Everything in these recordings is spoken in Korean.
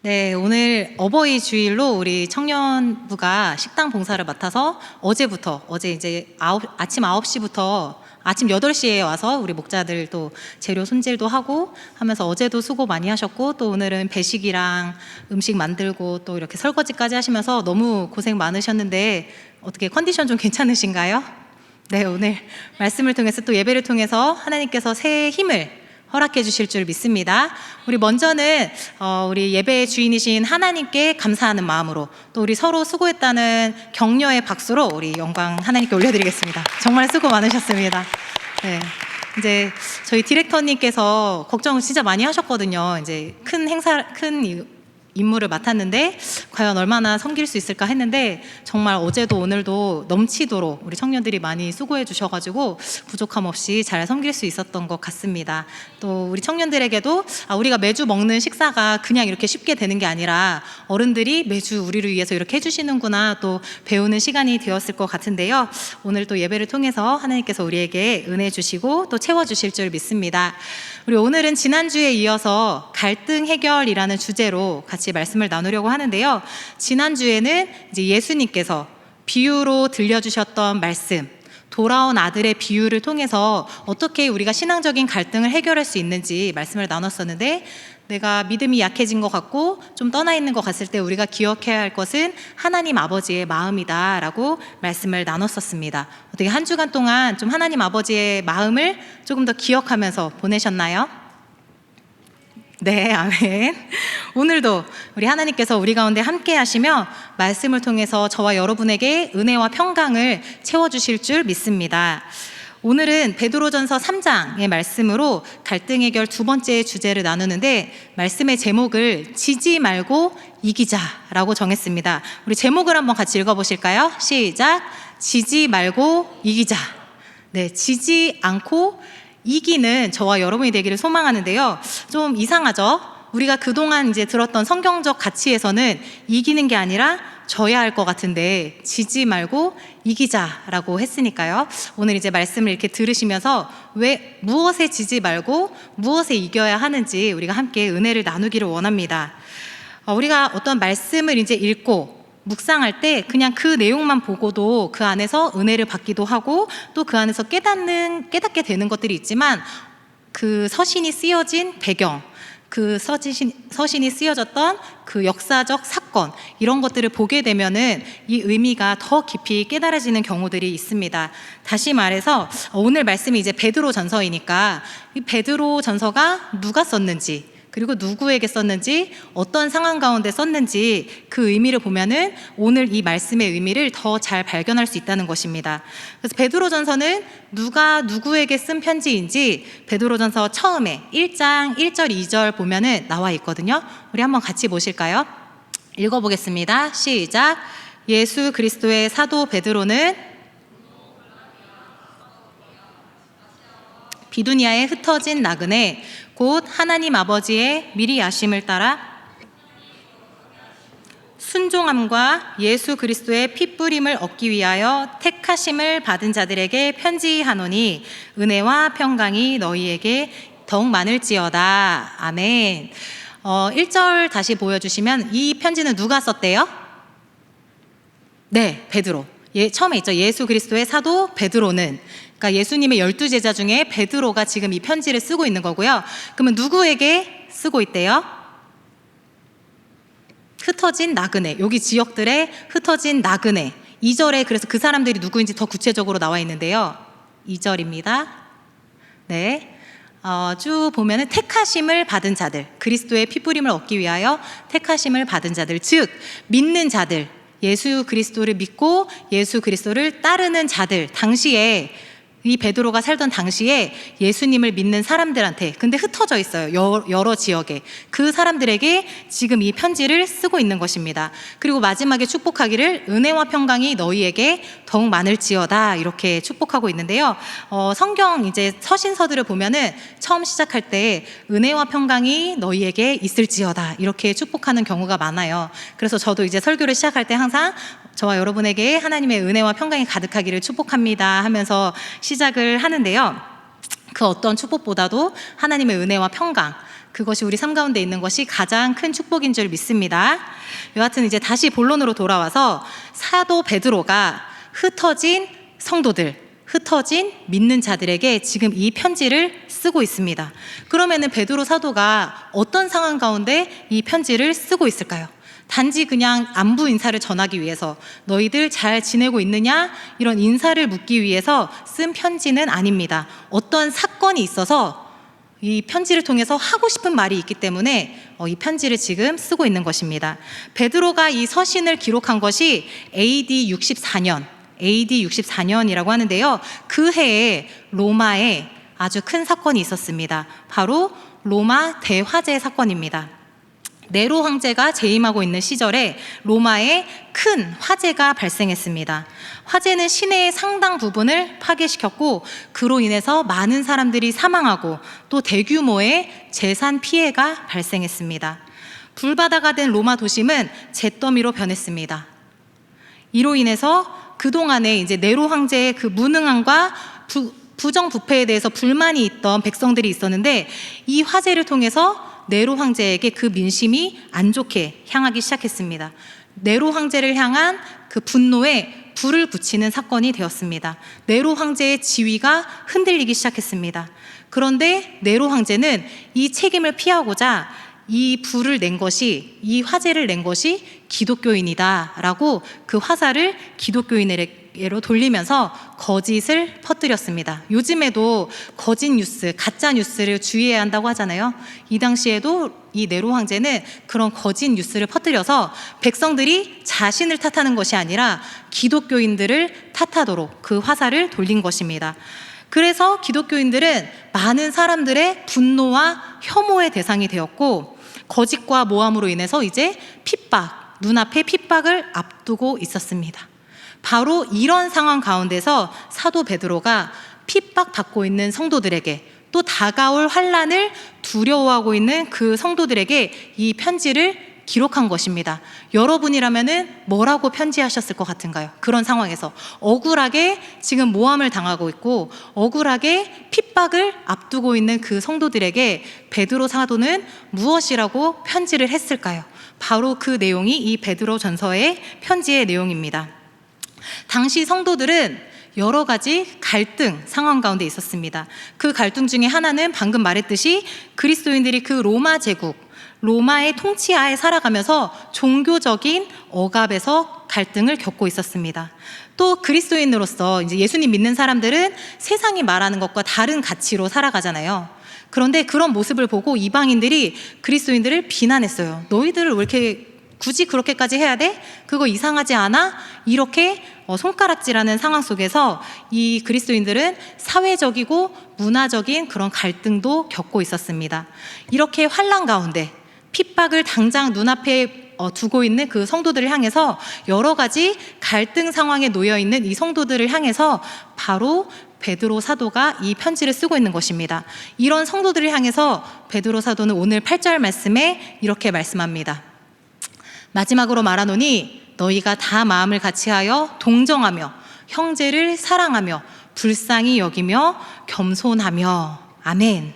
네, 오늘 어버이 주일로 우리 청년부가 식당 봉사를 맡아서 어제 이제 아침 9시부터 아침 8시에 와서 우리 목자들도 재료 손질도 하고 하면서 어제도 수고 많이 하셨고, 또 오늘은 배식이랑 음식 만들고 또 이렇게 설거지까지 하시면서 너무 고생 많으셨는데 어떻게 컨디션 좀 괜찮으신가요? 네, 오늘 말씀을 통해서 또 예배를 통해서 하나님께서 새 힘을 허락해 주실 줄 믿습니다. 우리 먼저는 우리 예배의 주인이신 하나님께 감사하는 마음으로, 또 우리 서로 수고했다는 격려의 박수로 우리 영광 하나님께 올려드리겠습니다. 정말 수고 많으셨습니다. 네, 이제 저희 디렉터님께서 걱정을 진짜 많이 하셨거든요. 이제 큰 임무를 맡았는데 과연 얼마나 섬길 수 있을까 했는데, 정말 어제도 오늘도 넘치도록 우리 청년들이 많이 수고해 주셔가지고 부족함 없이 잘 섬길 수 있었던 것 같습니다. 또 우리 청년들에게도 우리가 매주 먹는 식사가 그냥 이렇게 쉽게 되는 게 아니라 어른들이 매주 우리를 위해서 이렇게 해주시는구나 또 배우는 시간이 되었을 것 같은데요. 오늘 또 예배를 통해서 하나님께서 우리에게 은혜 주시고 또 채워주실 줄 믿습니다. 우리 오늘은 지난주에 이어서 갈등 해결이라는 주제로 같이 말씀을 나누려고 하는데요. 지난주에는 이제 예수님께서 비유로 들려주셨던 말씀, 돌아온 아들의 비유를 통해서 어떻게 우리가 신앙적인 갈등을 해결할 수 있는지 말씀을 나눴었는데, 내가 믿음이 약해진 것 같고 좀 떠나 있는 것 같을 때 우리가 기억해야 할 것은 하나님 아버지의 마음이다 라고 말씀을 나눴었습니다. 어떻게 한 주간 동안 좀 하나님 아버지의 마음을 조금 더 기억하면서 보내셨나요? 네, 아멘. 오늘도 우리 하나님께서 우리 가운데 함께 하시며 말씀을 통해서 저와 여러분에게 은혜와 평강을 채워주실 줄 믿습니다. 오늘은 베드로전서 3장의 말씀으로 갈등 해결 두 번째 주제를 나누는데, 말씀의 제목을 지지 말고 이기자라고 정했습니다. 우리 제목을 한번 같이 읽어보실까요? 시작! 지지 말고 이기자. 네, 지지 않고 이기는 저와 여러분이 되기를 소망하는데요. 좀 이상하죠? 우리가 그동안 이제 들었던 성경적 가치에서는 이기는 게 아니라 져야 할 것 같은데 지지 말고 이기자라고 했으니까요. 오늘 이제 말씀을 이렇게 들으시면서 왜 무엇에 지지 말고 무엇에 이겨야 하는지 우리가 함께 은혜를 나누기를 원합니다. 우리가 어떤 말씀을 이제 읽고 묵상할 때 그냥 그 내용만 보고도 그 안에서 은혜를 받기도 하고 또 그 안에서 깨닫게 되는 것들이 있지만, 그 서신이 쓰여진 배경, 그 서신이 쓰여졌던 그 역사적 사건, 이런 것들을 보게 되면은 이 의미가 더 깊이 깨달아지는 경우들이 있습니다. 다시 말해서 오늘 말씀이 이제 베드로 전서이니까 이 베드로 전서가 누가 썼는지, 그리고 누구에게 썼는지, 어떤 상황 가운데 썼는지 그 의미를 보면은 오늘 이 말씀의 의미를 더 잘 발견할 수 있다는 것입니다. 그래서 베드로전서는 누가 누구에게 쓴 편지인지 베드로전서 처음에 1장 1절 2절 보면은 나와 있거든요. 우리 한번 같이 보실까요? 읽어보겠습니다. 시작! 예수 그리스도의 사도 베드로는 비두니아에 흩어진 나그네 곧 하나님 아버지의 미리 아심을 따라 순종함과 예수 그리스도의 핏부림을 얻기 위하여 택하심을 받은 자들에게 편지하노니 은혜와 평강이 너희에게 더욱 많을지어다. 아멘. 1절 다시 보여주시면 이 편지는 누가 썼대요? 네, 베드로. 처음에 있죠. 예수 그리스도의 사도 베드로는, 그러니까 예수님의 12제자 중에 베드로가 지금 이 편지를 쓰고 있는 거고요. 그러면 누구에게 쓰고 있대요? 흩어진 나그네, 여기 지역들에 흩어진 나그네. 2절에 그래서 그 사람들이 누구인지 더 구체적으로 나와 있는데요. 2절입니다. 네. 쭉 보면은 택하심을 받은 자들, 그리스도의 핏부림을 얻기 위하여 택하심을 받은 자들, 즉 믿는 자들, 예수 그리스도를 믿고 예수 그리스도를 따르는 자들, 당시에 이 베드로가 살던 당시에 예수님을 믿는 사람들한테, 근데 흩어져 있어요. 여러 지역에. 그 사람들에게 지금 이 편지를 쓰고 있는 것입니다. 그리고 마지막에 축복하기를 은혜와 평강이 너희에게 더욱 많을지어다, 이렇게 축복하고 있는데요. 성경 이제 서신서들을 보면은 처음 시작할 때 은혜와 평강이 너희에게 있을지어다, 이렇게 축복하는 경우가 많아요. 그래서 저도 이제 설교를 시작할 때 항상 저와 여러분에게 하나님의 은혜와 평강이 가득하기를 축복합니다 하면서 시작을 하는데요. 그 어떤 축복보다도 하나님의 은혜와 평강, 그것이 우리 삶 가운데 있는 것이 가장 큰 축복인 줄 믿습니다. 여하튼 이제 다시 본론으로 돌아와서 사도 베드로가 흩어진 성도들, 흩어진 믿는 자들에게 지금 이 편지를 쓰고 있습니다. 그러면은 베드로 사도가 어떤 상황 가운데 이 편지를 쓰고 있을까요? 단지 그냥 안부 인사를 전하기 위해서, 너희들 잘 지내고 있느냐, 이런 인사를 묻기 위해서 쓴 편지는 아닙니다. 어떤 사건이 있어서 이 편지를 통해서 하고 싶은 말이 있기 때문에 이 편지를 지금 쓰고 있는 것입니다. 베드로가 이 서신을 기록한 것이 AD 64년이라고 하는데요. 그 해에 로마에 아주 큰 사건이 있었습니다. 바로 로마 대화재 사건입니다. 네로 황제가 재임하고 있는 시절에 로마에 큰 화재가 발생했습니다. 화재는 시내의 상당 부분을 파괴시켰고, 그로 인해서 많은 사람들이 사망하고 또 대규모의 재산 피해가 발생했습니다. 불바다가 된 로마 도심은 잿더미로 변했습니다. 이로 인해서 그동안에 이제 네로 황제의 그 무능함과 부정부패에 대해서 불만이 있던 백성들이 있었는데, 이 화재를 통해서 네로 황제에게 그 민심이 안 좋게 향하기 시작했습니다. 네로 황제를 향한 그 분노에 불을 붙이는 사건이 되었습니다. 네로 황제의 지위가 흔들리기 시작했습니다. 그런데 네로 황제는 이 책임을 피하고자 이 불을 낸 것이, 이 화재를 낸 것이 기독교인이다 라고 그 화살을 기독교인에게로 돌리면서 거짓을 퍼뜨렸습니다. 요즘에도 거짓 뉴스, 가짜 뉴스를 주의해야 한다고 하잖아요. 이 당시에도 이 네로 황제는 그런 거짓 뉴스를 퍼뜨려서 백성들이 자신을 탓하는 것이 아니라 기독교인들을 탓하도록 그 화살을 돌린 것입니다. 그래서 기독교인들은 많은 사람들의 분노와 혐오의 대상이 되었고, 거짓과 모함으로 인해서 이제 핍박, 눈앞에 핍박을 앞두고 있었습니다. 바로 이런 상황 가운데서 사도 베드로가 핍박받고 있는 성도들에게, 또 다가올 환난을 두려워하고 있는 그 성도들에게 이 편지를 기록한 것입니다. 여러분이라면은 뭐라고 편지하셨을 것 같은가요? 그런 상황에서 억울하게 지금 모함을 당하고 있고 억울하게 핍박을 앞두고 있는 그 성도들에게 베드로 사도는 무엇이라고 편지를 했을까요? 바로 그 내용이 이 베드로 전서의 편지의 내용입니다. 당시 성도들은 여러 가지 갈등 상황 가운데 있었습니다. 그 갈등 중에 하나는 방금 말했듯이 그리스도인들이 그 로마 제국, 로마의 통치하에 살아가면서 종교적인 억압에서 갈등을 겪고 있었습니다. 또 그리스도인으로서 이제 예수님 믿는 사람들은 세상이 말하는 것과 다른 가치로 살아가잖아요. 그런데 그런 모습을 보고 이방인들이 그리스도인들을 비난했어요. 너희들을 왜 이렇게 굳이 그렇게까지 해야 돼? 그거 이상하지 않아? 이렇게 손가락질하는 상황 속에서 이 그리스도인들은 사회적이고 문화적인 그런 갈등도 겪고 있었습니다. 이렇게 환난 가운데 핍박을 당장 눈앞에 두고 있는 그 성도들을 향해서 여러 가지 갈등 상황에 놓여 있는 이 성도들을 향해서 바로 베드로 사도가 이 편지를 쓰고 있는 것입니다. 이런 성도들을 향해서 베드로 사도는 오늘 8절 말씀에 이렇게 말씀합니다. 마지막으로 말하노니 너희가 다 마음을 같이하여 동정하며 형제를 사랑하며 불쌍히 여기며 겸손하며. 아멘.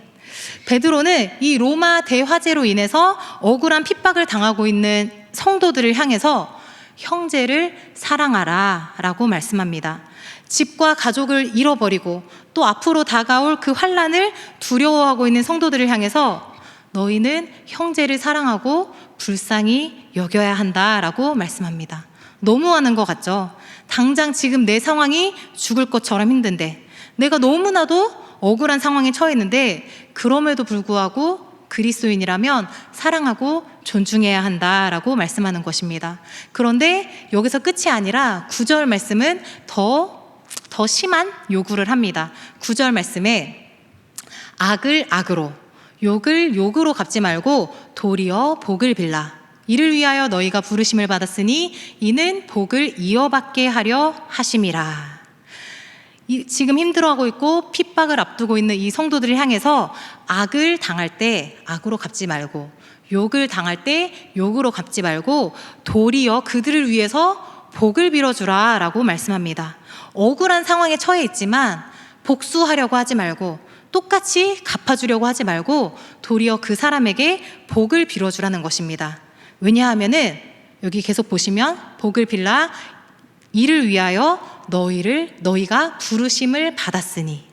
베드로는 이 로마 대화재로 인해서 억울한 핍박을 당하고 있는 성도들을 향해서 형제를 사랑하라 라고 말씀합니다. 집과 가족을 잃어버리고 또 앞으로 다가올 그 환난을 두려워하고 있는 성도들을 향해서 너희는 형제를 사랑하고 불쌍히 여겨야 한다라고 말씀합니다. 너무하는 것 같죠? 당장 지금 내 상황이 죽을 것처럼 힘든데, 내가 너무나도 억울한 상황에 처해 있는데, 그럼에도 불구하고 그리스도인이라면 사랑하고 존중해야 한다라고 말씀하는 것입니다. 그런데 여기서 끝이 아니라 9절 말씀은 더 심한 요구를 합니다. 9절 말씀에 악을 악으로, 욕을 욕으로 갚지 말고 도리어 복을 빌라. 이를 위하여 너희가 부르심을 받았으니 이는 복을 이어받게 하려 하심이라. 지금 힘들어하고 있고 핍박을 앞두고 있는 이 성도들을 향해서 악을 당할 때 악으로 갚지 말고, 욕을 당할 때 욕으로 갚지 말고 도리어 그들을 위해서 복을 빌어주라 라고 말씀합니다. 억울한 상황에 처해 있지만 복수하려고 하지 말고 똑같이 갚아주려고 하지 말고 도리어 그 사람에게 복을 빌어주라는 것입니다. 왜냐하면은 여기 계속 보시면 복을 빌라 이를 위하여 너희가 부르심을 받았으니,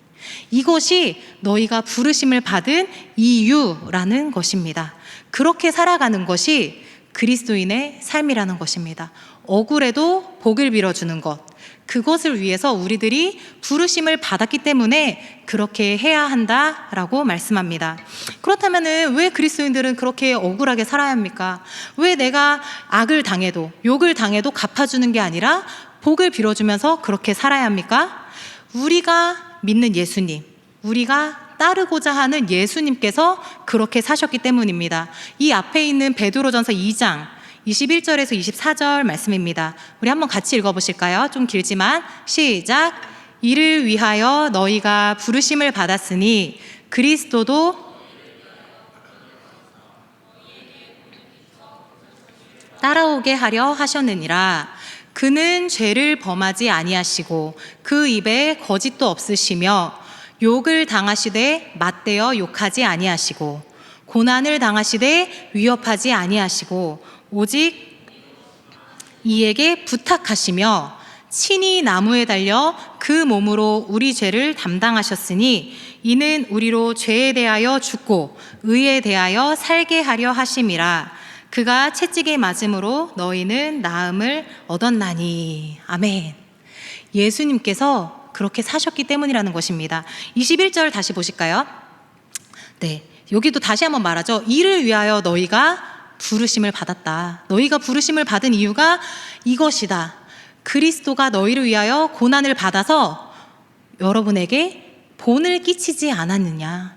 이것이 너희가 부르심을 받은 이유라는 것입니다. 그렇게 살아가는 것이 그리스도인의 삶이라는 것입니다. 억울해도 복을 빌어주는 것, 그것을 위해서 우리들이 부르심을 받았기 때문에 그렇게 해야 한다라고 말씀합니다. 그렇다면 왜 그리스도인들은 그렇게 억울하게 살아야 합니까? 왜 내가 악을 당해도, 욕을 당해도 갚아주는 게 아니라 복을 빌어주면서 그렇게 살아야 합니까? 우리가 믿는 예수님, 우리가 따르고자 하는 예수님께서 그렇게 사셨기 때문입니다. 이 앞에 있는 베드로전서 2장 21절에서 24절 말씀입니다. 우리 한번 같이 읽어보실까요? 좀 길지만 시작. 이를 위하여 너희가 부르심을 받았으니 그리스도도 따라오게 하려 하셨느니라. 그는 죄를 범하지 아니하시고 그 입에 거짓도 없으시며 욕을 당하시되 맞대어 욕하지 아니하시고 고난을 당하시되 위협하지 아니하시고 오직 이에게 부탁하시며 친히 나무에 달려 그 몸으로 우리 죄를 담당하셨으니 이는 우리로 죄에 대하여 죽고 의에 대하여 살게 하려 하심이라. 그가 채찍에 맞음으로 너희는 나음을 얻었나니. 아멘. 예수님께서 그렇게 사셨기 때문이라는 것입니다. 21절 다시 보실까요? 네, 여기도 다시 한번 말하죠. 이를 위하여 너희가 부르심을 받았다. 너희가 부르심을 받은 이유가 이것이다. 그리스도가 너희를 위하여 고난을 받아서 여러분에게 본을 끼치지 않았느냐.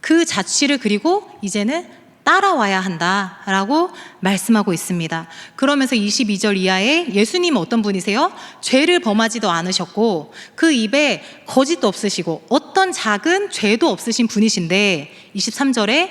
그 자취를 그리고 이제는 따라와야 한다라고 말씀하고 있습니다. 그러면서 22절 이하에 예수님은 어떤 분이세요? 죄를 범하지도 않으셨고 그 입에 거짓도 없으시고 어떤 작은 죄도 없으신 분이신데 23절에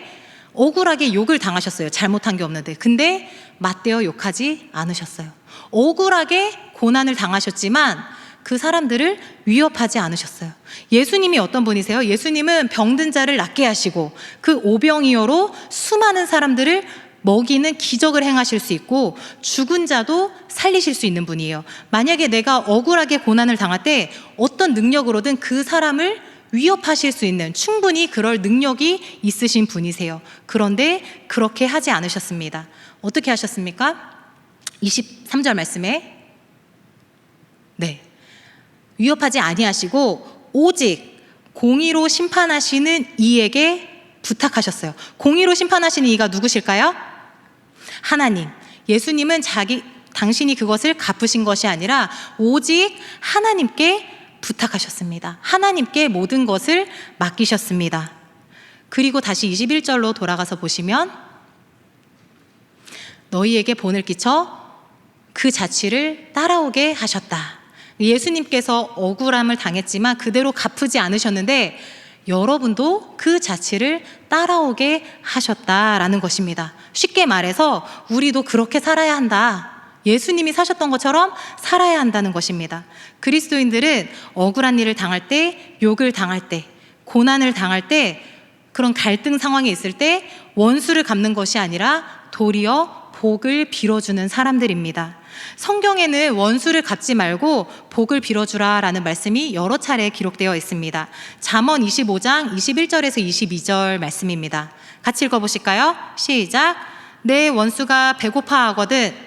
억울하게 욕을 당하셨어요. 잘못한 게 없는데. 근데 맞대어 욕하지 않으셨어요. 억울하게 고난을 당하셨지만 그 사람들을 위협하지 않으셨어요. 예수님이 어떤 분이세요? 예수님은 병든 자를 낫게 하시고 그 오병이어로 수많은 사람들을 먹이는 기적을 행하실 수 있고 죽은 자도 살리실 수 있는 분이에요. 만약에 내가 억울하게 고난을 당할 때 어떤 능력으로든 그 사람을 위협하실 수 있는, 충분히 그럴 능력이 있으신 분이세요. 그런데 그렇게 하지 않으셨습니다. 어떻게 하셨습니까? 23절 말씀에 네, 위협하지 아니하시고 오직 공의로 심판하시는 이에게 부탁하셨어요. 공의로 심판하시는 이가 누구실까요? 하나님. 예수님은 당신이 그것을 갚으신 것이 아니라 오직 하나님께 부탁하셨습니다. 하나님께 모든 것을 맡기셨습니다. 그리고 다시 21절로 돌아가서 보시면 너희에게 본을 끼쳐 그 자취를 따라오게 하셨다. 예수님께서 억울함을 당했지만 그대로 갚지 않으셨는데 여러분도 그 자취를 따라오게 하셨다라는 것입니다. 쉽게 말해서 우리도 그렇게 살아야 한다. 예수님이 사셨던 것처럼 살아야 한다는 것입니다. 그리스도인들은 억울한 일을 당할 때, 욕을 당할 때, 고난을 당할 때, 그런 갈등 상황에 있을 때 원수를 갚는 것이 아니라 도리어 복을 빌어주는 사람들입니다. 성경에는 원수를 갚지 말고 복을 빌어주라 라는 말씀이 여러 차례 기록되어 있습니다. 잠언 25장 21절에서 22절 말씀입니다. 같이 읽어보실까요? 시작. 내 원수가 배고파하거든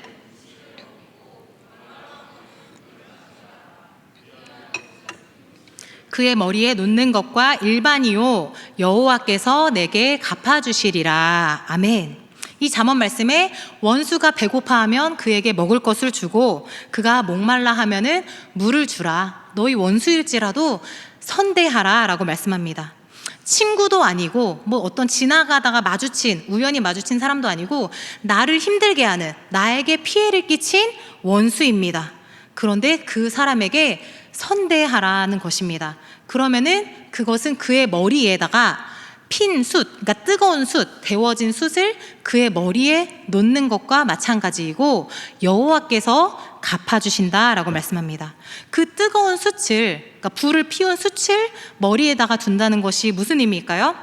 그의 머리에 놓는 것과 일반이요 여호와께서 내게 갚아주시리라. 아멘. 이 잠언 말씀에 원수가 배고파하면 그에게 먹을 것을 주고 그가 목말라 하면은 물을 주라. 너희 원수일지라도 선대하라 라고 말씀합니다. 친구도 아니고 뭐 어떤 지나가다가 우연히 마주친 사람도 아니고 나를 힘들게 하는, 나에게 피해를 끼친 원수입니다. 그런데 그 사람에게 선대하라는 것입니다. 그러면은 그것은 그의 머리에다가 핀 숯, 그러니까 뜨거운 숯, 데워진 숯을 그의 머리에 놓는 것과 마찬가지이고 여호와께서 갚아주신다라고 말씀합니다. 그 뜨거운 숯을, 그러니까 불을 피운 숯을 머리에다가 둔다는 것이 무슨 의미일까요?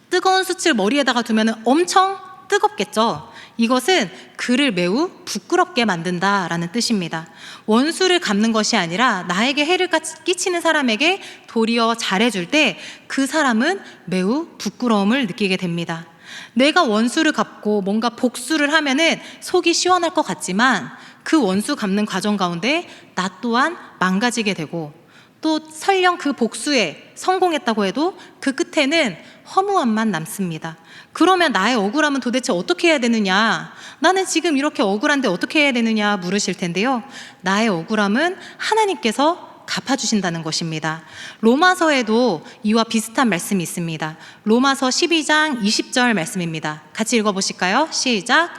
뜨거운 숯을 머리에다가 두면 엄청 뜨겁겠죠. 이것은 그를 매우 부끄럽게 만든다라는 뜻입니다. 원수를 갚는 것이 아니라 나에게 해를 끼치는 사람에게 도리어 잘해줄 때 그 사람은 매우 부끄러움을 느끼게 됩니다. 내가 원수를 갚고 뭔가 복수를 하면은 속이 시원할 것 같지만 그 원수 갚는 과정 가운데 나 또한 망가지게 되고 또 설령 그 복수에 성공했다고 해도 그 끝에는 허무함만 남습니다. 그러면 나의 억울함은 도대체 어떻게 해야 되느냐? 나는 지금 이렇게 억울한데 어떻게 해야 되느냐 물으실 텐데요. 나의 억울함은 하나님께서 갚아주신다는 것입니다. 로마서에도 이와 비슷한 말씀이 있습니다. 로마서 12장 20절 말씀입니다. 같이 읽어보실까요? 시작.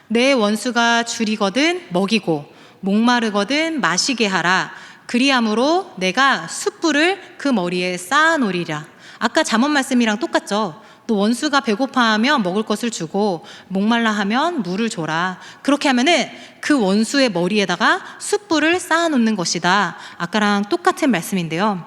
내 원수가 줄이거든 먹이고 목마르거든 마시게 하라. 그리함으로 내가 숯불을 그 머리에 쌓아놓으리라. 아까 잠언 말씀이랑 똑같죠. 또 원수가 배고파하면 먹을 것을 주고 목말라 하면 물을 줘라. 그렇게 하면은 그 원수의 머리에다가 숯불을 쌓아놓는 것이다. 아까랑 똑같은 말씀인데요.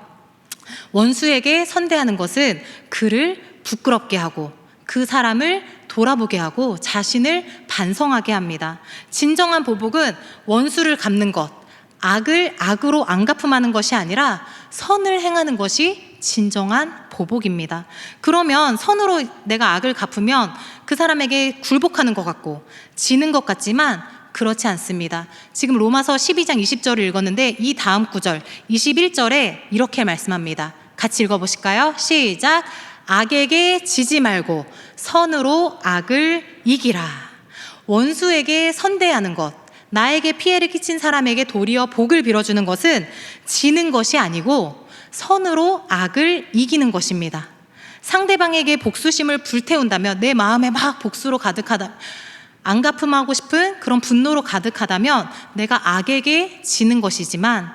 원수에게 선대하는 것은 그를 부끄럽게 하고 그 사람을 돌아보게 하고 자신을 반성하게 합니다. 진정한 보복은 원수를 갚는 것, 악을 악으로 안 갚음하는 것이 아니라 선을 행하는 것이 진정한 보복입니다. 그러면 선으로 내가 악을 갚으면 그 사람에게 굴복하는 것 같고 지는 것 같지만 그렇지 않습니다. 지금 로마서 12장 20절을 읽었는데 이 다음 구절 21절에 이렇게 말씀합니다. 같이 읽어보실까요? 시작. 악에게 지지 말고 선으로 악을 이기라. 원수에게 선대하는 것, 나에게 피해를 끼친 사람에게 도리어 복을 빌어주는 것은 지는 것이 아니고 선으로 악을 이기는 것입니다. 상대방에게 복수심을 불태운다면 내 마음에 막 복수로 가득하다, 안 갚음하고 싶은 그런 분노로 가득하다면 내가 악에게 지는 것이지만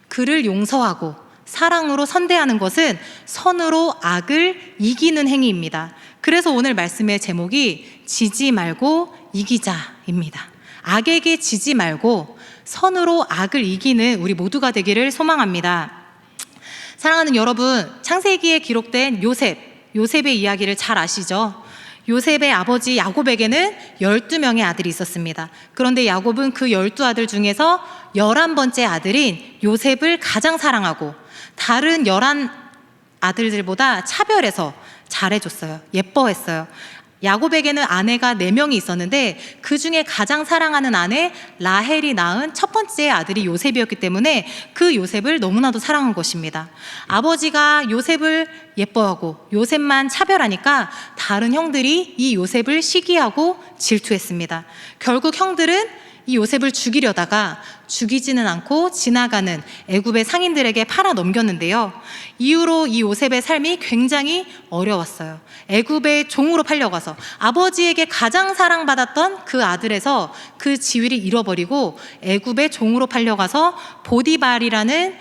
그를 용서하고 사랑으로 선대하는 것은 선으로 악을 이기는 행위입니다. 그래서 오늘 말씀의 제목이 지지 말고 이기자입니다. 악에게 지지 말고 선으로 악을 이기는 우리 모두가 되기를 소망합니다. 사랑하는 여러분, 창세기에 기록된 요셉의 이야기를 잘 아시죠? 요셉의 아버지 야곱에게는 12명의 아들이 있었습니다. 그런데 야곱은 그 12아들 중에서 11번째 아들인 요셉을 가장 사랑하고 다른 11아들들보다 차별해서 잘해줬어요. 예뻐했어요. 야곱에게는 아내가 4명이 있었는데 그 중에 가장 사랑하는 아내 라헬이 낳은 첫 번째 아들이 요셉이었기 때문에 그 요셉을 너무나도 사랑한 것입니다. 아버지가 요셉을 예뻐하고 요셉만 차별하니까 다른 형들이 이 요셉을 시기하고 질투했습니다. 결국 형들은 이 요셉을 죽이려다가 죽이지는 않고 지나가는 애굽의 상인들에게 팔아 넘겼는데요. 이후로 이 요셉의 삶이 굉장히 어려웠어요. 애굽의 종으로 팔려가서 아버지에게 가장 사랑받았던 그 아들에서 그 지위를 잃어버리고 애굽의 종으로 팔려가서 보디발이라는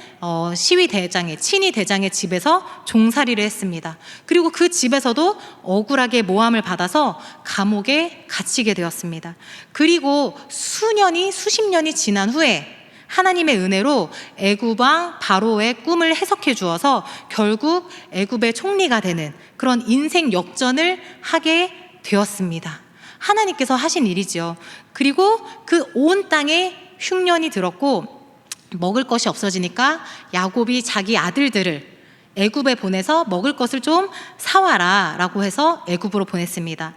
친위 대장의 집에서 종살이를 했습니다. 그리고 그 집에서도 억울하게 모함을 받아서 감옥에 갇히게 되었습니다. 그리고 수십 년이 지난 후에 하나님의 은혜로 애굽 왕 바로의 꿈을 해석해 주어서 결국 애굽의 총리가 되는 그런 인생 역전을 하게 되었습니다. 하나님께서 하신 일이지요. 그리고 그 온 땅에 흉년이 들었고 먹을 것이 없어지니까 야곱이 자기 아들들을 애굽에 보내서 먹을 것을 좀 사와라 라고 해서 애굽으로 보냈습니다.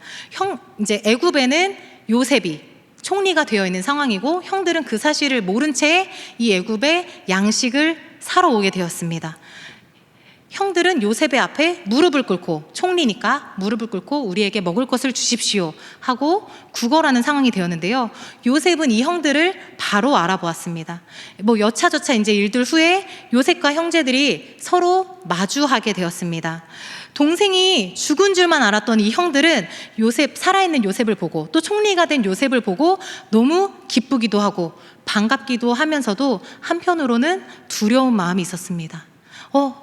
이제 애굽에는 요셉이 총리가 되어 있는 상황이고 형들은 그 사실을 모른 채 이 애굽의 양식을 사러 오게 되었습니다. 형들은 요셉의 앞에 무릎을 꿇고, 총리니까 무릎을 꿇고 우리에게 먹을 것을 주십시오 하고 구걸하는 상황이 되었는데요. 요셉은 이 형들을 바로 알아보았습니다. 여차저차 이제 일들 후에 요셉과 형제들이 서로 마주하게 되었습니다. 동생이 죽은 줄만 알았던 이 형들은 살아있는 요셉을 보고 또 총리가 된 요셉을 보고 너무 기쁘기도 하고 반갑기도 하면서도 한편으로는 두려운 마음이 있었습니다.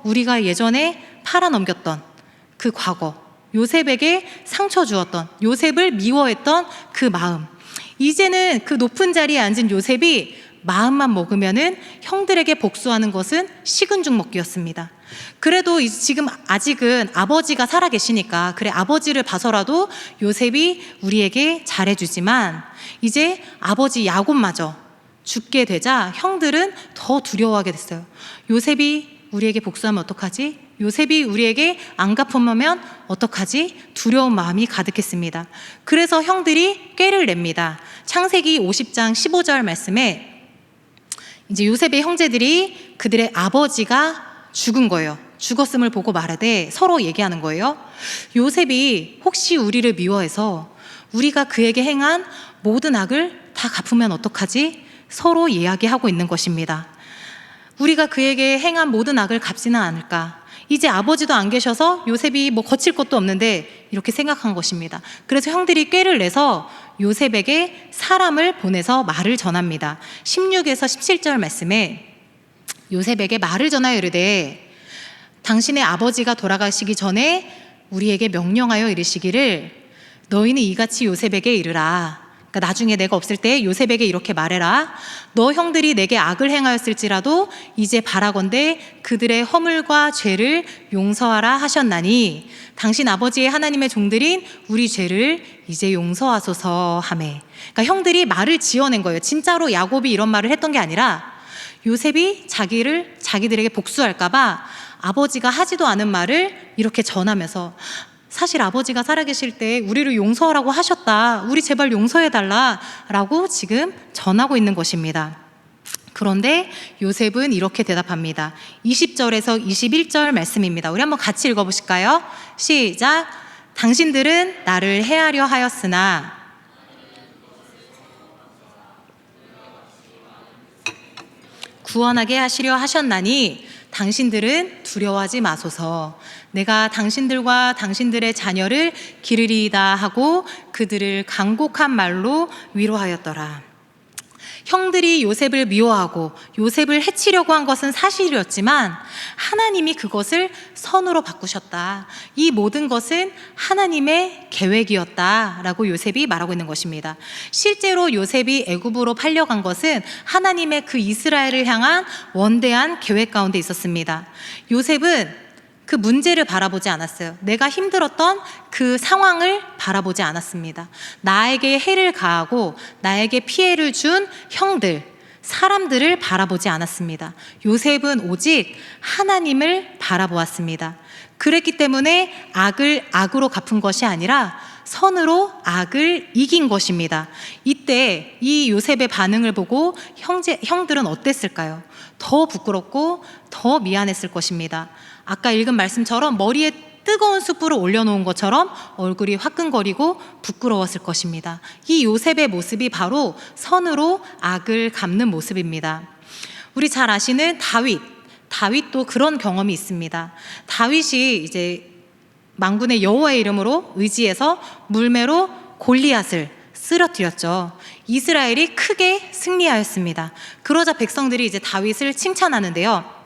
우리가 예전에 팔아넘겼던 그 과거, 요셉에게 상처 주었던, 요셉을 미워했던 그 마음. 이제는 그 높은 자리에 앉은 요셉이 마음만 먹으면은 형들에게 복수하는 것은 식은 죽 먹기였습니다. 그래도 지금 아직은 아버지가 살아 계시니까 그래 아버지를 봐서라도 요셉이 우리에게 잘해주지만 이제 아버지 야곱마저 죽게 되자 형들은 더 두려워하게 됐어요. 요셉이 우리에게 복수하면 어떡하지? 요셉이 우리에게 안 갚으면 어떡하지? 두려운 마음이 가득했습니다. 그래서 형들이 꾀를 냅니다. 창세기 50장 15절 말씀에 이제 요셉의 형제들이 그들의 아버지가 죽은 거예요. 죽었음을 보고 말하되 서로 얘기하는 거예요. 요셉이 혹시 우리를 미워해서 우리가 그에게 행한 모든 악을 다 갚으면 어떡하지? 서로 이야기하고 있는 것입니다. 우리가 그에게 행한 모든 악을 갚지는 않을까? 이제 아버지도 안 계셔서 요셉이 뭐 거칠 것도 없는데 이렇게 생각한 것입니다. 그래서 형들이 꾀를 내서 요셉에게 사람을 보내서 말을 전합니다. 16에서 17절 말씀에 요셉에게 말을 전하여 이르되 당신의 아버지가 돌아가시기 전에 우리에게 명령하여 이르시기를 너희는 이같이 요셉에게 이르라. 그러니까 나중에 내가 없을 때 요셉에게 이렇게 말해라. 너 형들이 내게 악을 행하였을지라도 이제 바라건대 그들의 허물과 죄를 용서하라 하셨나니 당신 아버지의 하나님의 종들인 우리 죄를 이제 용서하소서 하매. 그러니까 형들이 말을 지어낸 거예요. 진짜로 야곱이 이런 말을 했던 게 아니라 요셉이 자기들에게 복수할까봐 아버지가 하지도 않은 말을 이렇게 전하면서 사실 아버지가 살아계실 때 우리를 용서하라고 하셨다. 우리 제발 용서해달라 라고 지금 전하고 있는 것입니다. 그런데 요셉은 이렇게 대답합니다. 20절에서 21절 말씀입니다. 우리 한번 같이 읽어보실까요? 시작. 당신들은 나를 해하려 하였으나 구원하게 하시려 하셨나니 당신들은 두려워하지 마소서. 내가 당신들과 당신들의 자녀를 기르리이다 하고 그들을 간곡한 말로 위로하였더라. 형들이 요셉을 미워하고 요셉을 해치려고 한 것은 사실이었지만 하나님이 그것을 선으로 바꾸셨다. 이 모든 것은 하나님의 계획이었다라고 요셉이 말하고 있는 것입니다. 실제로 요셉이 애굽으로 팔려간 것은 하나님의 그 이스라엘을 향한 원대한 계획 가운데 있었습니다. 요셉은 그 문제를 바라보지 않았어요. 내가 힘들었던 그 상황을 바라보지 않았습니다. 나에게 해를 가하고 나에게 피해를 준 형들, 사람들을 바라보지 않았습니다. 요셉은 오직 하나님을 바라보았습니다. 그랬기 때문에 악을 악으로 갚은 것이 아니라 선으로 악을 이긴 것입니다. 이때 이 요셉의 반응을 보고 형들은 어땠을까요? 더 부끄럽고 더 미안했을 것입니다. 아까 읽은 말씀처럼 머리에 뜨거운 숯불을 올려놓은 것처럼 얼굴이 화끈거리고 부끄러웠을 것입니다. 이 요셉의 모습이 바로 선으로 악을 갚는 모습입니다. 우리 잘 아시는 다윗도 그런 경험이 있습니다. 다윗이 이제 만군의 여호와의 이름으로 의지해서 물매로 골리앗을 쓰러뜨렸죠. 이스라엘이 크게 승리하였습니다. 그러자 백성들이 이제 다윗을 칭찬하는데요.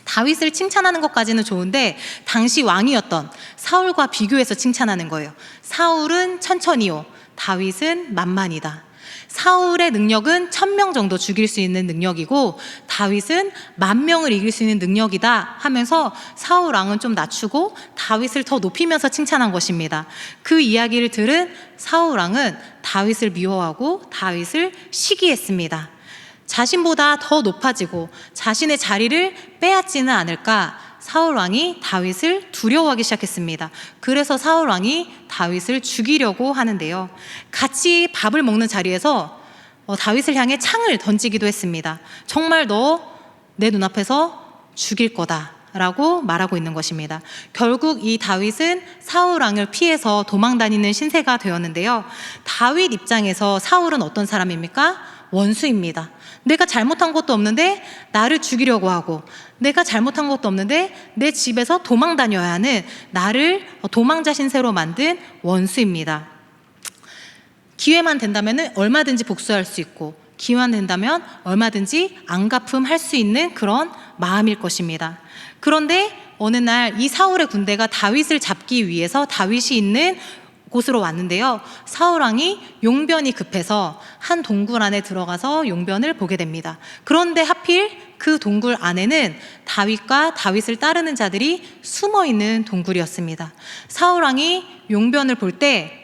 다윗을 칭찬하는 것까지는 좋은데 당시 왕이었던 사울과 비교해서 칭찬하는 거예요. 사울은 천천히요, 다윗은 만만이다. 사울의 능력은 1000명 정도 죽일 수 있는 능력이고 다윗은 10,000명을 이길 수 있는 능력이다 하면서 사울 왕은 좀 낮추고 다윗을 더 높이면서 칭찬한 것입니다. 그 이야기를 들은 사울 왕은 다윗을 미워하고 다윗을 시기했습니다. 자신보다 더 높아지고 자신의 자리를 빼앗지는 않을까 사울 왕이 다윗을 두려워하기 시작했습니다. 그래서 사울 왕이 다윗을 죽이려고 하는데요. 같이 밥을 먹는 자리에서 다윗을 향해 창을 던지기도 했습니다. 정말 너 내 눈앞에서 죽일 거다 라고 말하고 있는 것입니다. 결국 이 다윗은 사울 왕을 피해서 도망다니는 신세가 되었는데요. 다윗 입장에서 사울은 어떤 사람입니까? 원수입니다. 내가 잘못한 것도 없는데 나를 죽이려고 하고 내가 잘못한 것도 없는데 내 집에서 도망 다녀야 하는 나를 도망자 신세로 만든 원수입니다. 기회만 된다면 얼마든지 복수할 수 있고 기회만 된다면 얼마든지 안갚음할 수 있는 그런 마음일 것입니다. 그런데 어느 날 이 사울의 군대가 다윗을 잡기 위해서 다윗이 있는 곳으로 왔는데요. 사울 왕이 용변이 급해서 한 동굴 안에 들어가서 용변을 보게 됩니다. 그런데 하필 그 동굴 안에는 다윗과 다윗을 따르는 자들이 숨어 있는 동굴이었습니다. 사울 왕이 용변을 볼 때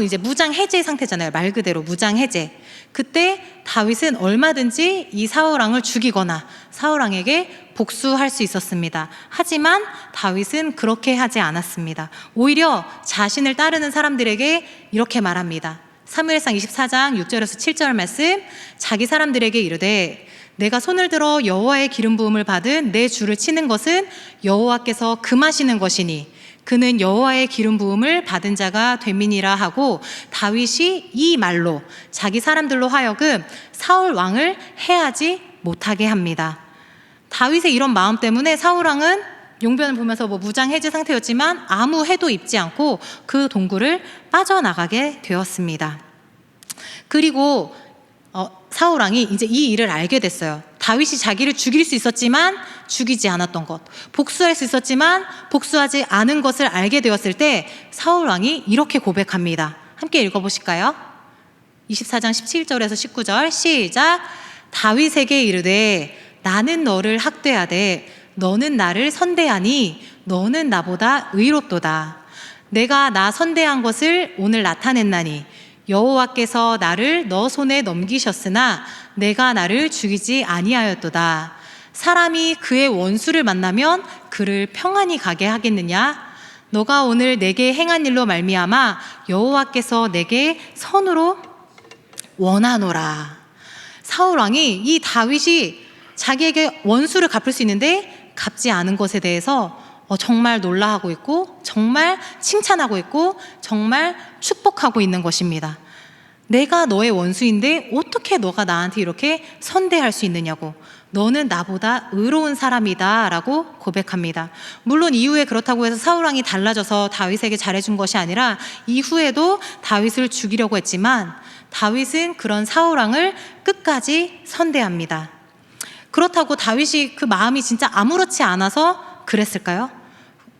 이제 무장 해제 상태잖아요. 말 그대로 무장 해제. 그때 다윗은 얼마든지 이 사울 왕을 죽이거나 사울 왕에게 복수할 수 있었습니다. 하지만 다윗은 그렇게 하지 않았습니다. 오히려 자신을 따르는 사람들에게 이렇게 말합니다. 사무엘상 24장 6절에서 7절 말씀, 자기 사람들에게 이르되 내가 손을 들어 여호와의 기름 부음을 받은 내 주를 치는 것은 여호와께서 금하시는 것이니 그는 여호와의 기름 부음을 받은 자가 됨이니라 하고, 다윗이 이 말로 자기 사람들로 하여금 사울 왕을 해하지 못하게 합니다. 다윗의 이런 마음 때문에 사울 왕은 용변을 보면서 무장 해제 상태였지만 아무 해도 입지 않고 그 동굴을 빠져나가게 되었습니다. 그리고 사울 왕이 이제 이 일을 알게 됐어요. 다윗이 자기를 죽일 수 있었지만 죽이지 않았던 것, 복수할 수 있었지만 복수하지 않은 것을 알게 되었을 때 사울 왕이 이렇게 고백합니다. 함께 읽어보실까요? 24장 17절에서 19절 시작. 다윗에게 이르되 나는 너를 학대하되 너는 나를 선대하니 너는 나보다 의롭도다. 내가 나 선대한 것을 오늘 나타냈나니 여호와께서 나를 너 손에 넘기셨으나 내가 나를 죽이지 아니하였도다. 사람이 그의 원수를 만나면 그를 평안히 가게 하겠느냐? 너가 오늘 내게 행한 일로 말미암아 여호와께서 내게 선으로 원하노라. 사울 왕이 이 다윗이 자기에게 원수를 갚을 수 있는데 갚지 않은 것에 대해서 정말 놀라하고 있고 정말 칭찬하고 있고 정말 축복하고 있는 것입니다. 내가 너의 원수인데 어떻게 너가 나한테 이렇게 선대할 수 있느냐고, 너는 나보다 의로운 사람이다 라고 고백합니다. 물론 이후에 그렇다고 해서 사울 왕이 달라져서 다윗에게 잘해준 것이 아니라 이후에도 다윗을 죽이려고 했지만 다윗은 그런 사울 왕을 끝까지 선대합니다. 그렇다고 다윗이 그 마음이 진짜 아무렇지 않아서 그랬을까요?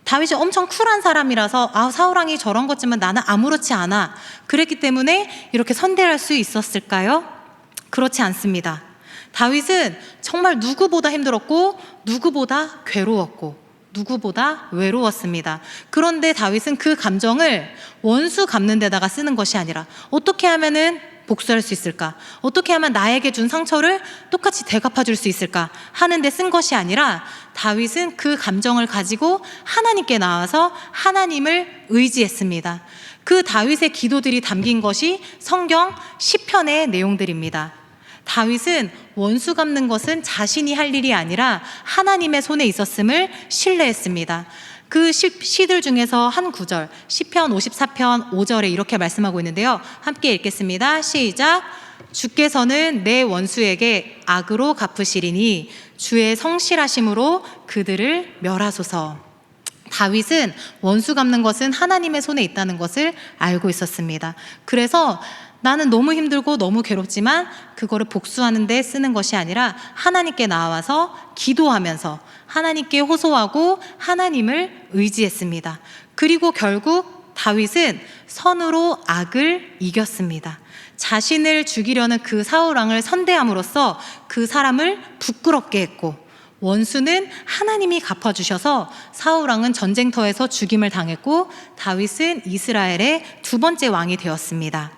다윗이 엄청 쿨한 사람이라서 사울 왕이 저런 거지만 나는 아무렇지 않아, 그랬기 때문에 이렇게 선대할 수 있었을까요? 그렇지 않습니다. 다윗은 정말 누구보다 힘들었고 누구보다 괴로웠고 누구보다 외로웠습니다. 그런데 다윗은 그 감정을 원수 갚는 데다가 쓰는 것이 아니라 어떻게 하면은 복수할 수 있을까? 어떻게 하면 나에게 준 상처를 똑같이 되갚아 줄 수 있을까? 하는 데 쓴 것이 아니라 다윗은 그 감정을 가지고 하나님께 나와서 하나님을 의지했습니다. 그 다윗의 기도들이 담긴 것이 성경 시편의 내용들입니다. 다윗은 원수 갚는 것은 자신이 할 일이 아니라 하나님의 손에 있었음을 신뢰했습니다. 그 시들 중에서 한 구절, 시편 54편 5절에 이렇게 말씀하고 있는데요. 함께 읽겠습니다. 시작. 주께서는 내 원수에게 악으로 갚으시리니 주의 성실하심으로 그들을 멸하소서. 다윗은 원수 갚는 것은 하나님의 손에 있다는 것을 알고 있었습니다. 그래서 나는 너무 힘들고 너무 괴롭지만 그거를 복수하는 데 쓰는 것이 아니라 하나님께 나와서 기도하면서 하나님께 호소하고 하나님을 의지했습니다. 그리고 결국 다윗은 선으로 악을 이겼습니다. 자신을 죽이려는 그 사울 왕을 선대함으로써 그 사람을 부끄럽게 했고, 원수는 하나님이 갚아주셔서 사울 왕은 전쟁터에서 죽임을 당했고 다윗은 이스라엘의 두 번째 왕이 되었습니다.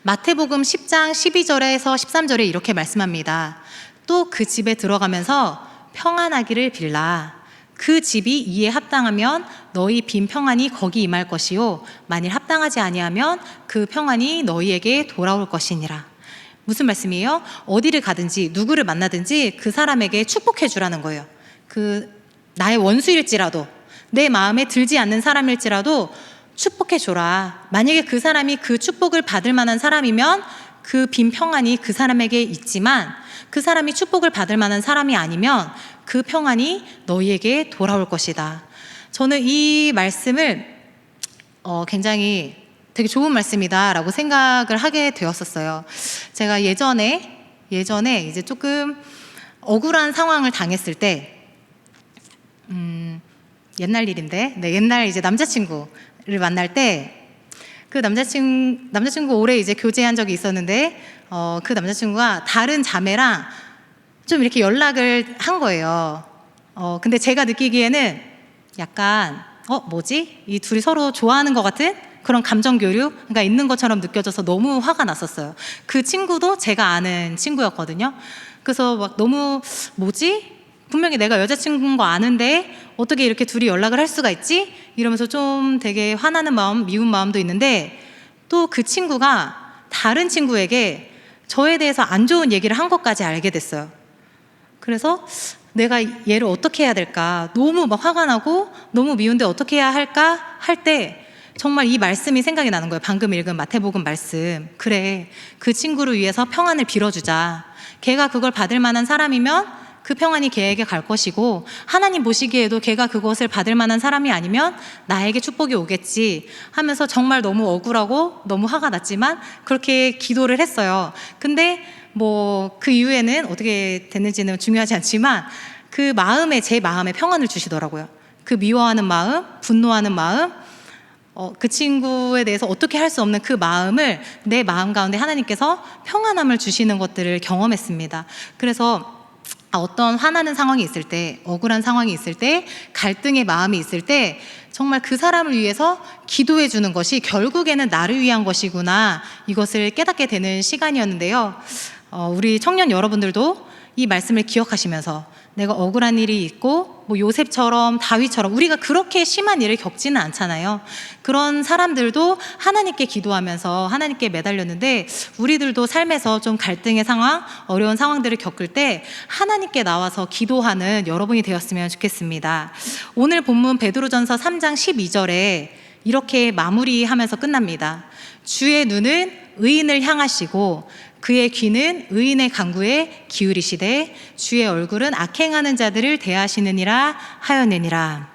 마태복음 10장 12절에서 13절에 이렇게 말씀합니다. 또 그 집에 들어가면서 평안하기를 빌라. 그 집이 이에 합당하면 너희 빈 평안이 거기 임할 것이요 만일 합당하지 아니하면 그 평안이 너희에게 돌아올 것이니라. 무슨 말씀이에요? 어디를 가든지 누구를 만나든지 그 사람에게 축복해 주라는 거예요. 그 나의 원수일지라도 내 마음에 들지 않는 사람일지라도 축복해 줘라. 만약에 그 사람이 그 축복을 받을 만한 사람이면 그 빈 평안이 그 사람에게 있지만, 그 사람이 축복을 받을 만한 사람이 아니면 그 평안이 너희에게 돌아올 것이다. 저는 이 말씀을 굉장히 되게 좋은 말씀이다 라고 생각을 하게 되었었어요. 제가 예전에 이제 조금 억울한 상황을 당했을 때 옛날 일인데, 네, 옛날 이제 남자친구를 만날 때 그 남자친구 오래 이제 교제한 적이 있었는데, 그 남자친구가 다른 자매랑 좀 이렇게 연락을 한 거예요. 근데 제가 느끼기에는 약간, 뭐지? 이 둘이 서로 좋아하는 것 같은 그런 감정 교류가 있는 것처럼 느껴져서 너무 화가 났었어요. 그 친구도 제가 아는 친구였거든요. 그래서 막 너무, 뭐지? 분명히 내가 여자친구인 거 아는데 어떻게 이렇게 둘이 연락을 할 수가 있지? 이러면서 좀 되게 화나는 마음, 미운 마음도 있는데, 또 그 친구가 다른 친구에게 저에 대해서 안 좋은 얘기를 한 것까지 알게 됐어요. 그래서 내가 얘를 어떻게 해야 될까? 너무 막 화가 나고 너무 미운데 어떻게 해야 할까? 할 때 정말 이 말씀이 생각이 나는 거예요. 방금 읽은 마태복음 말씀. 그래, 그 친구를 위해서 평안을 빌어주자. 걔가 그걸 받을 만한 사람이면 그 평안이 걔에게 갈 것이고, 하나님 보시기에도 걔가 그것을 받을 만한 사람이 아니면 나에게 축복이 오겠지 하면서 정말 너무 억울하고 너무 화가 났지만 그렇게 기도를 했어요. 근데 뭐 그 이후에는 어떻게 됐는지는 중요하지 않지만 그 마음에, 제 마음에 평안을 주시더라고요. 그 미워하는 마음, 분노하는 마음, 그 친구에 대해서 어떻게 할 수 없는 그 마음을 내 마음 가운데 하나님께서 평안함을 주시는 것들을 경험했습니다. 그래서 어떤 화나는 상황이 있을 때, 억울한 상황이 있을 때, 갈등의 마음이 있을 때 정말 그 사람을 위해서 기도해 주는 것이 결국에는 나를 위한 것이구나, 이것을 깨닫게 되는 시간이었는데요. 우리 청년 여러분들도 이 말씀을 기억하시면서 내가 억울한 일이 있고, 뭐 요셉처럼 다윗처럼 우리가 그렇게 심한 일을 겪지는 않잖아요. 그런 사람들도 하나님께 기도하면서 하나님께 매달렸는데, 우리들도 삶에서 좀 갈등의 상황, 어려운 상황들을 겪을 때 하나님께 나와서 기도하는 여러분이 되었으면 좋겠습니다. 오늘 본문 베드로전서 3장 12절에 이렇게 마무리하면서 끝납니다. 주의 눈은 의인을 향하시고 그의 귀는 의인의 간구에 기울이시되 주의 얼굴은 악행하는 자들을 대하시느니라 하였느니라.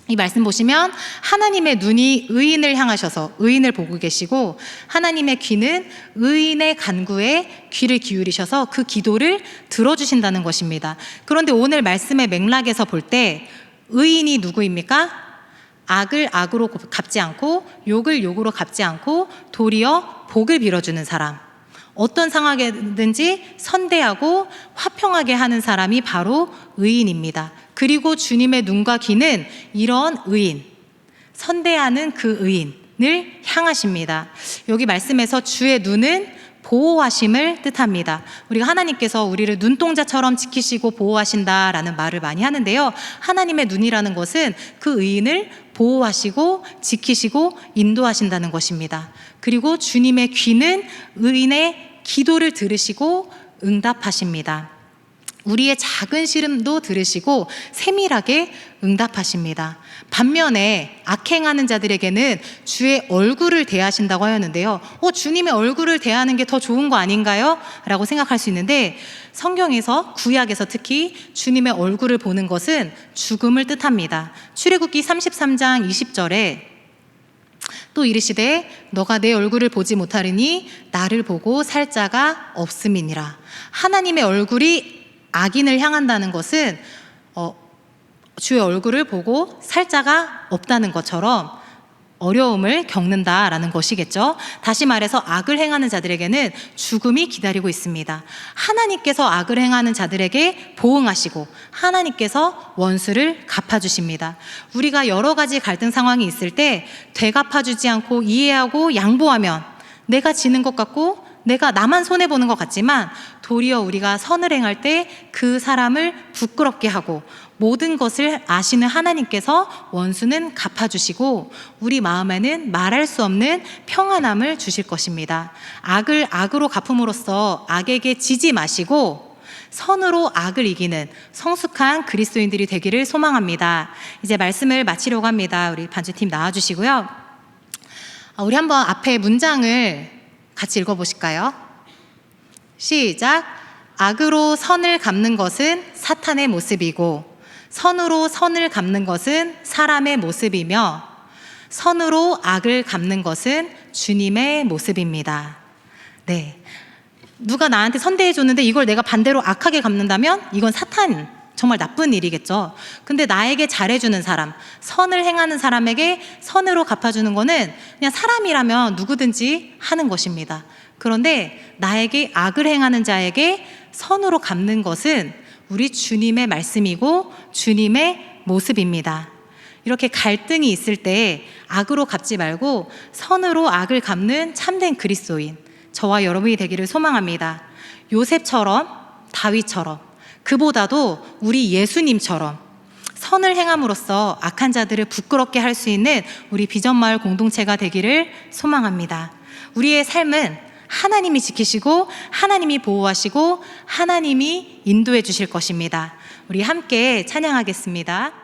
이 말씀 보시면 하나님의 눈이 의인을 향하셔서 의인을 보고 계시고, 하나님의 귀는 의인의 간구에 귀를 기울이셔서 그 기도를 들어주신다는 것입니다. 그런데 오늘 말씀의 맥락에서 볼 때 의인이 누구입니까? 악을 악으로 갚지 않고 욕을 욕으로 갚지 않고 도리어 복을 빌어주는 사람, 어떤 상황이든지 선대하고 화평하게 하는 사람이 바로 의인입니다. 그리고 주님의 눈과 귀는 이런 의인, 선대하는 그 의인을 향하십니다. 여기 말씀에서 주의 눈은 보호하심을 뜻합니다. 우리가 하나님께서 우리를 눈동자처럼 지키시고 보호하신다라는 말을 많이 하는데요. 하나님의 눈이라는 것은 그 의인을 보호하시고 지키시고 인도하신다는 것입니다. 그리고 주님의 귀는 의인의 기도를 들으시고 응답하십니다. 우리의 작은 시름도 들으시고 세밀하게 응답하십니다. 반면에 악행하는 자들에게는 주의 얼굴을 대하신다고 하였는데요. 주님의 얼굴을 대하는 게 더 좋은 거 아닌가요? 라고 생각할 수 있는데, 성경에서, 구약에서 특히 주님의 얼굴을 보는 것은 죽음을 뜻합니다. 출애굽기 33장 20절에 또 이르시되 너가 내 얼굴을 보지 못하리니 나를 보고 살 자가 없음이니라. 하나님의 얼굴이 악인을 향한다는 것은 주의 얼굴을 보고 살 자가 없다는 것처럼 어려움을 겪는다라는 것이겠죠. 다시 말해서 악을 행하는 자들에게는 죽음이 기다리고 있습니다. 하나님께서 악을 행하는 자들에게 보응하시고 하나님께서 원수를 갚아주십니다. 우리가 여러 가지 갈등 상황이 있을 때 되갚아주지 않고 이해하고 양보하면 내가 지는 것 같고 내가 나만 손해보는 것 같지만, 도리어 우리가 선을 행할 때 그 사람을 부끄럽게 하고 모든 것을 아시는 하나님께서 원수는 갚아주시고 우리 마음에는 말할 수 없는 평안함을 주실 것입니다. 악을 악으로 갚음으로써 악에게 지지 마시고 선으로 악을 이기는 성숙한 그리스도인들이 되기를 소망합니다. 이제 말씀을 마치려고 합니다. 우리 반주팀 나와주시고요. 우리 한번 앞에 문장을 같이 읽어보실까요? 시작. 악으로 선을 갚는 것은 사탄의 모습이고 선으로 선을 갚는 것은 사람의 모습이며 선으로 악을 갚는 것은 주님의 모습입니다. 네. 누가 나한테 선대해 줬는데 이걸 내가 반대로 악하게 갚는다면 이건 사탄 정말 나쁜 일이겠죠. 근데 나에게 잘해주는 사람, 선을 행하는 사람에게 선으로 갚아주는 거는 그냥 사람이라면 누구든지 하는 것입니다. 그런데 나에게 악을 행하는 자에게 선으로 갚는 것은 우리 주님의 말씀이고 주님의 모습입니다. 이렇게 갈등이 있을 때 악으로 갚지 말고 선으로 악을 갚는 참된 그리스도인, 저와 여러분이 되기를 소망합니다. 요셉처럼, 다윗처럼, 그보다도 우리 예수님처럼 선을 행함으로써 악한 자들을 부끄럽게 할 수 있는 우리 비전마을 공동체가 되기를 소망합니다. 우리의 삶은 하나님이 지키시고 하나님이 보호하시고 하나님이 인도해 주실 것입니다. 우리 함께 찬양하겠습니다.